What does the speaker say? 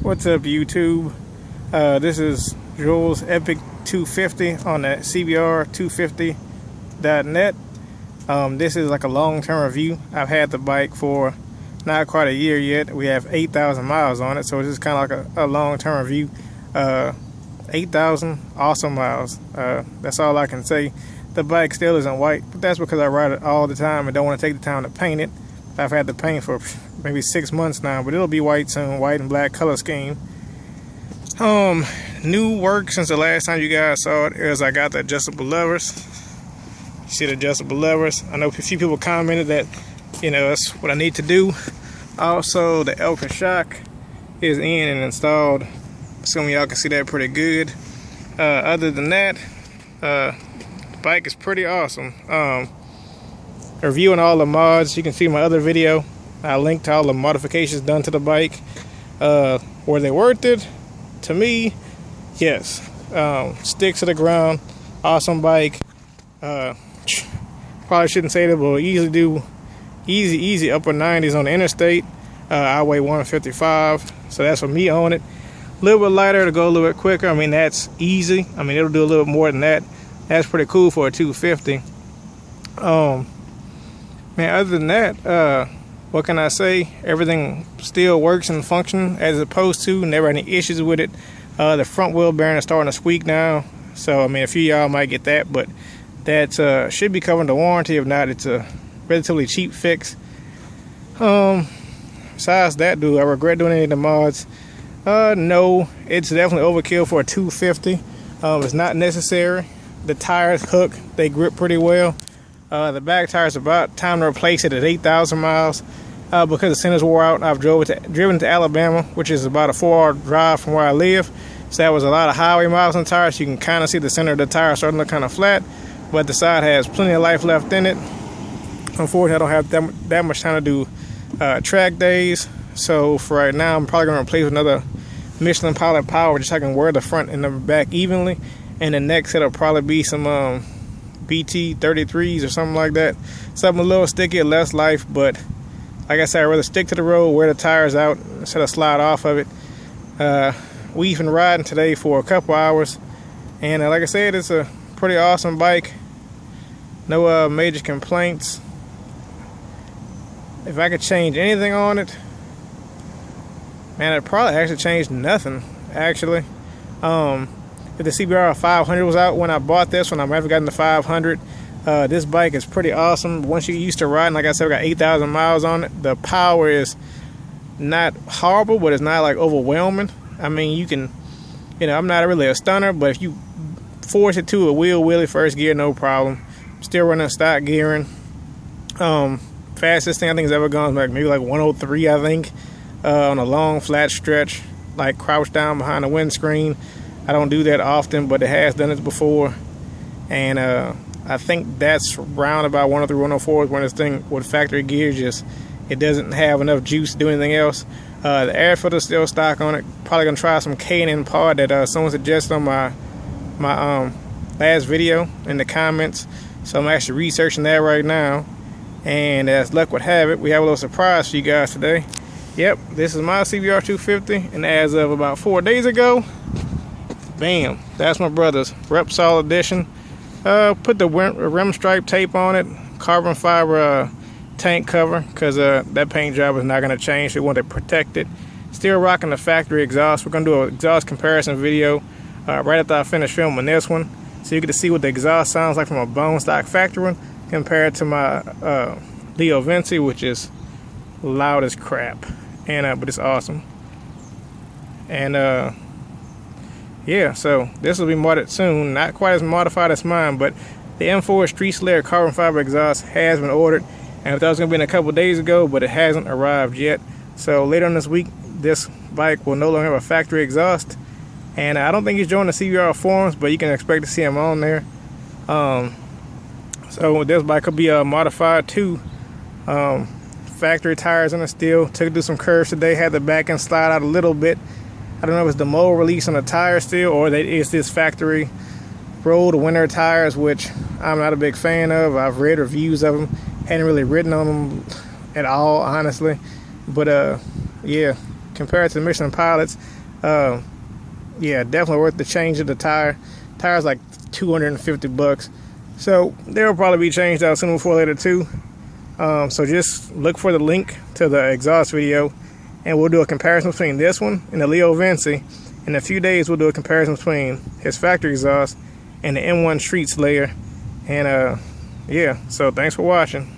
What's up, YouTube? This is Joel's Epic 250 on the CBR250.net. This is like a long-term review. I've had the bike for not quite a year yet. We have 8,000 miles on it, so this is kind of like a long-term review. 8,000 awesome miles. That's all I can say. The bike still isn't white, but that's because I ride it all the time and don't want to take the time to paint it. I've had the paint for maybe 6 months now, but it'll be white soon, white and black color scheme. New work since the last time you guys saw it is I got the adjustable levers. You see the adjustable levers? I know a few people commented that, you know, that's what I need to do. Also, the Elka shock is in and installed. Assuming y'all can see that pretty good. Other than that, the bike is pretty awesome. Reviewing all the mods, you can see my other video. I linked to all the modifications done to the bike. Were they worth it? To me, yes. Sticks to the ground, awesome bike. Probably shouldn't say that, but we'll easily do easy upper 90s on the interstate. I weigh 155, so that's for me on it. A little bit lighter to go a little bit quicker. I mean, that's easy. I mean, it'll do a little bit more than that. That's pretty cool for a 250. Man, other than that, what can I say? Everything still works and functions as it's supposed to. Never any issues with it. The front wheel bearing is starting to squeak now. So, I mean, a few of y'all might get that, but that should be covering the warranty. If not, it's a relatively cheap fix. Besides that, do I regret doing any of the mods? No, it's definitely overkill for a 250. It's not necessary. The tires hook, they grip pretty well. The back tires about time to replace it at 8,000 miles because the centers wore out. I've driven to Alabama, which is about a 4-hour drive from where I live. So that was a lot of highway miles on the tires. You can kind of see the center of the tire starting to look kind of flat, but the side has plenty of life left in it. Unfortunately, I don't have that much time to do track days. So for right now, I'm probably going to replace with another Michelin Pilot Power just so I can wear the front and the back evenly. And the next set will probably be some BT 33s or something like that. Something a little sticky, less life, but like I said, I'd rather stick to the road, wear the tires out instead of slide off of it. We've been riding today for a couple hours, and like I said, it's a pretty awesome bike. No major complaints. If I could change anything on it, man, I'd probably actually change nothing, actually. If the CBR 500 was out when I bought this one, I might have gotten the 500. This bike is pretty awesome. Once you get used to riding, like I said, I got 8,000 miles on it. The power is not horrible, but it's not like overwhelming. I mean, you can, you know, I'm not really a stunner, but if you force it to a wheelie first gear, no problem. Still running stock gearing. Fastest thing I think has ever gone is like maybe like 103, I think, on a long flat stretch, like crouched down behind the windscreen. I don't do that often, but it has done it before. And I think that's round about 103, 104 is when this thing with factory gears just, it doesn't have enough juice to do anything else. The air filter is still stock on it. Probably gonna try some K&N pod that someone suggested on my last video in the comments. So I'm actually researching that right now. And as luck would have it, we have a little surprise for you guys today. Yep, this is my CBR 250, and as of about 4 days ago, bam, that's my brother's Repsol edition. Put the rim stripe tape on it, carbon fiber tank cover, because that paint job is not going to change, so we want to protect it. Still rocking the factory exhaust. We're going to do an exhaust comparison video right after I finish filming this one, so you get to see what the exhaust sounds like from a bone stock factory one compared to my Leo Vinci, which is loud as crap, and but it's awesome. And yeah, so this will be modded soon. Not quite as modified as mine, but the M4 Street Slayer carbon fiber exhaust has been ordered. And I thought it was going to be in a couple days ago, but it hasn't arrived yet. So later on this week, this bike will no longer have a factory exhaust. And I don't think he's joined the CBR forums, but you can expect to see him on there. So this bike could be modified too. Factory tires in the steel. Took it through some curves today. Had the back end slide out a little bit. I don't know if it's the mold release on the tire still, or it's this factory rolled winter tires, which I'm not a big fan of. I've read reviews of them. Hadn't really ridden on them at all, honestly. But yeah, compared to the Michelin Pilots. Yeah, definitely worth the change of the tire. Tire's like $250, so they'll probably be changed out sooner before later too. So just look for the link to the exhaust video, and we'll do a comparison between this one and the Leo Vinci. In a few days, we'll do a comparison between his factory exhaust and the M1 Street Slayer. And yeah, so thanks for watching.